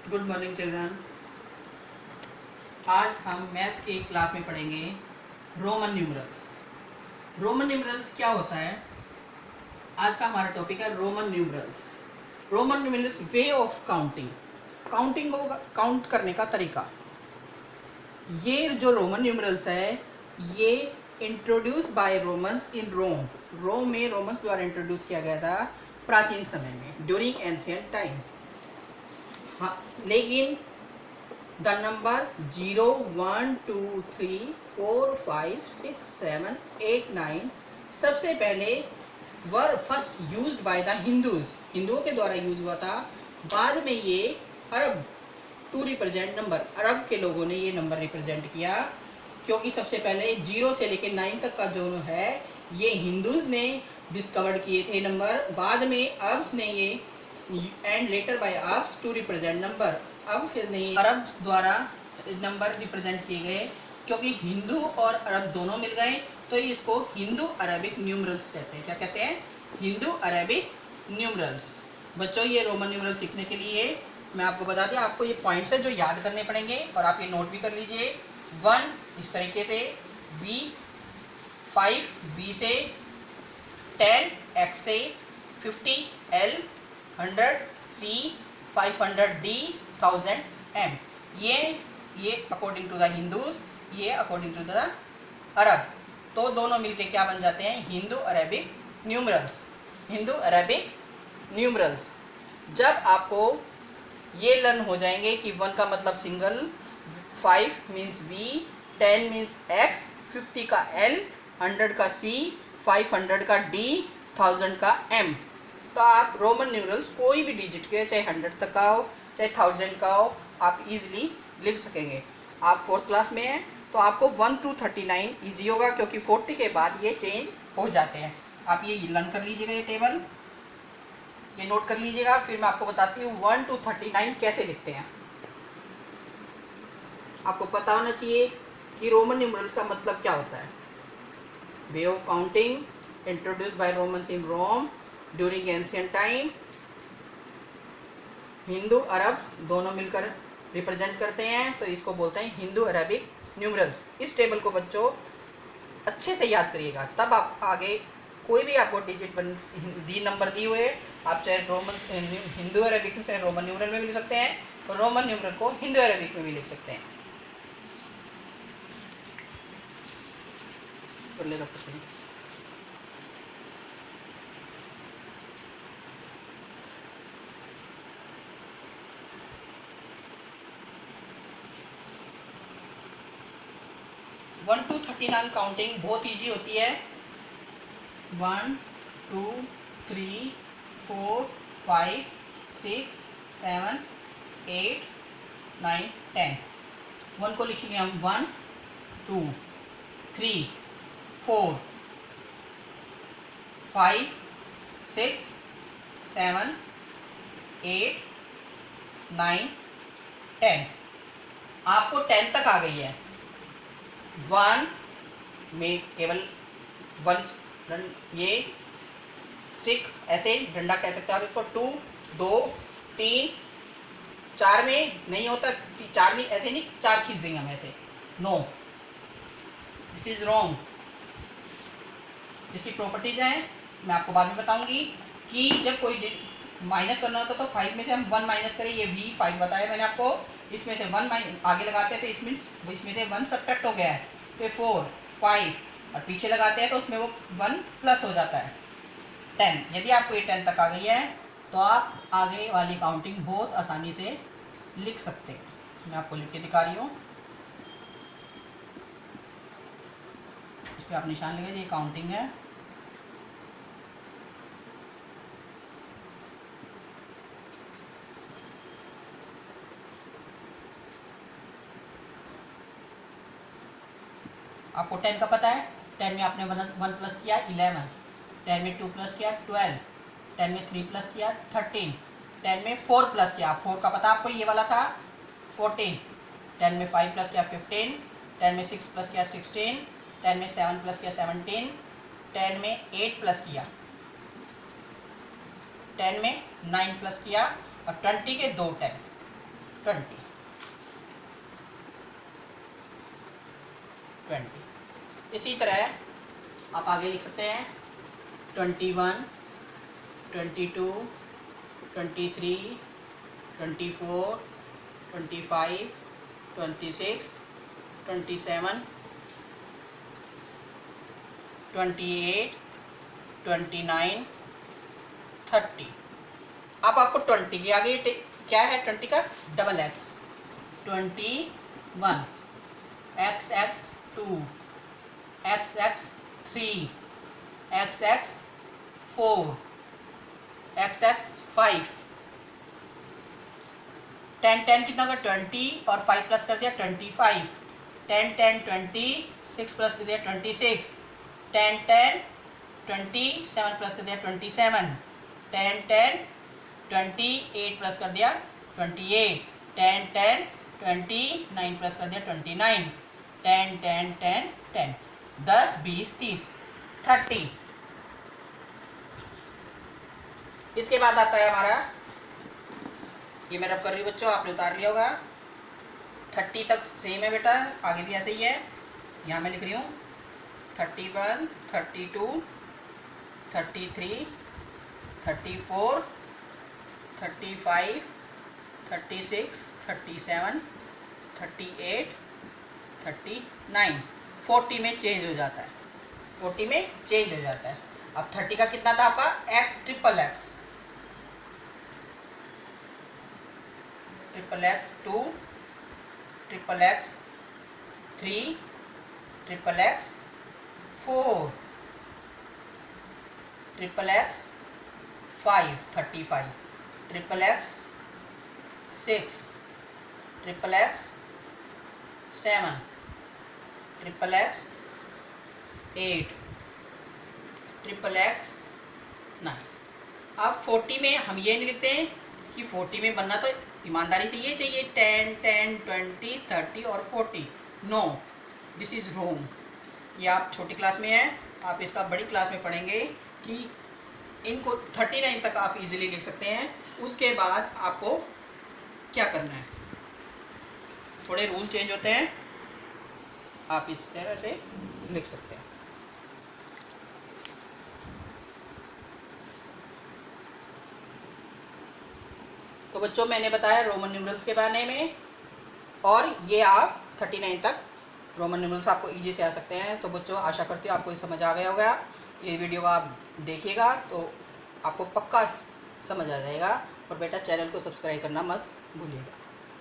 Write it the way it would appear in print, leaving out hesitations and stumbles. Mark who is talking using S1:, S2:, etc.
S1: Good morning children. आज हम maths की क्लास में पढ़ेंगे रोमन न्यूमरल्स। रोमन न्यूमरल्स क्या होता है? आज का हमारा टॉपिक है Roman numerals. Roman numerals way of counting, counting को काउंट करने का तरीका। ये जो रोमन न्यूमरल्स है ये इंट्रोड्यूस बाय रोमन्स इन रोम। रोम में रोमन्स द्वारा इंट्रोड्यूस किया गया था प्राचीन समय में, ड्यूरिंग एंशिएंट टाइम। हाँ, लेकिन द नंबर 0, 1, 2, 3, 4, 5, 6, 7, 8, 9 सबसे पहले वर first used by the Hindus, हिंदुओं के द्वारा यूज हुआ था। बाद में ये अरब टू रिप्रेजेंट नंबर, अरब के लोगों ने ये नंबर रिप्रेजेंट किया, क्योंकि सबसे पहले 0 से लेकर 9 तक का जो है ये हिंदूज ने डिस्कवर्ड किए थे नंबर। बाद में अरब्स ने ये and later by Arabs to represent number, अब नहीं अरब द्वारा नंबर रिप्रेजेंट किए गए, क्योंकि हिंदू और अरब दोनों मिल गए तो इसको हिंदू अरबिक न्यूमरल्स कहते हैं। क्या कहते हैं? Hindu Arabic numerals. बच्चों, ये रोमन न्यूमरल सीखने के लिए मैं आपको बता दें, आपको ये पॉइंट्स है जो याद करने पड़ेंगे और आप ये नोट भी कर लीजिए। 1 इस तरीके से, V 5 B से, 10 X से, 50 L, 100 C, 500 D, 1000 M। ये अकॉर्डिंग टू द हिंदूज, ये अकॉर्डिंग टू द अरब। तो दोनों मिलके क्या बन जाते हैं? Hindu Arabic numerals. Hindu Arabic numerals. जब आपको ये लर्न हो जाएंगे कि 1 का मतलब single, 5 means V, 10 means X, 50 का L, 100 का C, 500 का D, 1000 का M, तो आप रोमन न्यूमरल्स कोई भी डिजिट के, चाहे 100 तक का हो चाहे 1000 का हो, आप इजीली लिख सकेंगे। आप 4th क्लास में हैं तो आपको 1 to 39 ईजी होगा, क्योंकि 40 के बाद ये चेंज हो जाते हैं। आप ये लर्न कर लीजिएगा, ये टेबल ये नोट कर लीजिएगा। फिर मैं आपको बताती हूँ 1 to 39 कैसे लिखते हैं। आपको पता होना चाहिए कि रोमन न्यूमरल्स का मतलब क्या होता है। Way of counting introduce by Romans in Rome during ancient time. Hindu Arabs दोनों मिलकर रिप्रेजेंट करते हैं, तो इसको बोलते हैं हिंदू अरबिक न्यूमरल्स। इस टेबल को बच्चों अच्छे से याद करिएगा, तब आप आगे कोई भी आपको डिजिट दी नंबर दी हुए, आप चाहे रोमन हिंदू अरबिक से रोमन न्यूमरल में भी लिख सकते हैं और रोमन न्यूमरल को हिंदू अरबिक में भी लिख सकते हैं। कर लेगा पता नहीं। वन टू 39 काउंटिंग बहुत इजी होती है। 1 2 3 4 5 6 7 8 9 10। 1 को लिखेंगे हम 1 2 3 4 5 6 7 8 9 10। आपको 10 तक आ गई है। 1 में केवल 1 ये स्टिक, ऐसे डंडा कह सकते हैं आप इसको। 2 2 3 4 में नहीं होता, 4 में ऐसे नहीं, 4 खींच देंगे हम ऐसे। No, this is wrong. इसकी प्रॉपर्टीज हैं, मैं आपको बाद में बताऊंगी कि जब कोई माइनस करना होता तो 5 में से हम 1 माइनस करें। ये V 5 बताया मैंने आपको, इसमें से 1 आगे लगाते हैं तो इसमें से 1 सब्ट्रैक्ट हो गया है, तो 4 5 और पीछे लगाते हैं तो उसमें वो 1 प्लस हो जाता है 10। यदि आपको ये 10 तक आ गई है तो आप आगे वाली काउंटिंग बहुत आसानी से लिख सकते हैं। मैं आपको लिख के दिखा रही हूँ, इस पर आप निशान लगाइए, ये काउंटिंग है। आपको 10 का पता है, 10 में आपने 1 प्लस किया 11, 10 में 2 प्लस किया 12, 10 में 3 प्लस किया 13, 10 में 4 प्लस किया, 4 का पता आपको ये वाला था 14, 10 में 5 प्लस किया 15, 10 में 6 प्लस किया 16, 10 में 7 प्लस किया 17, 10 में 8 प्लस किया, 10 में 9 प्लस किया और 20 के 2 10। 20 इसी तरह आप आगे लिख सकते हैं 21, 22, 23, 24, 25, 26, 27, 28, 29, 30। अब आपको 20 के आगे क्या है? 20 का double x, 21, XX2, XX3, XX4, XX5। 10 10 कितना का 20 और 5 प्लस कर दिया 25। 10 10 20, 6 प्लस कर दिया 26। 10 10 20, 7 प्लस कर दिया 27। 10 10 20, 8 प्लस कर दिया 28। 10 10 20, 9 प्लस कर दिया 29। 10 10 10 10 10 20 30 30। इसके बाद आता है हमारा, ये मैं रब कर रही हूँ बच्चों, आपने उतार लिया होगा। 30 तक सेम है बेटा, आगे भी ऐसे ही है। यहाँ मैं लिख रही हूँ 31, 32, 33, 34, 35, 36, 37, 38, 39। 40 में चेंज हो जाता है, 40 में चेंज हो जाता है। अब 30 का कितना था आपका? X, triple x, triple x 2, triple x 3, triple x 4, triple x 5 35, triple x 6, triple x 7, triple x 8, triple x 9। अब 40 में हम ये नहीं लिखते हैं कि 40 में बनना तो ईमानदारी से ये चाहिए 10 10 20 30 और 40। No, this is wrong. ये आप छोटी क्लास में है, आप इसका बड़ी क्लास में पढ़ेंगे कि इनको 39 तक आप इजीली लिख सकते हैं। उसके बाद आपको क्या करना है, थोड़े रूल चेंज होते हैं, आप इस तरह से लिख सकते हैं। तो बच्चों मैंने बताया रोमन न्यूमरल्स के बारे में, और ये आप 39 तक रोमन न्यूमरल्स आपको इजी से आ सकते हैं। तो बच्चों आशा करती हूँ आपको ये समझ आ गया होगा। ये वीडियो आप देखिएगा तो आपको पक्का समझ आ जाएगा। और बेटा चैनल को सब्सक्राइब करना मत भूलिएगा।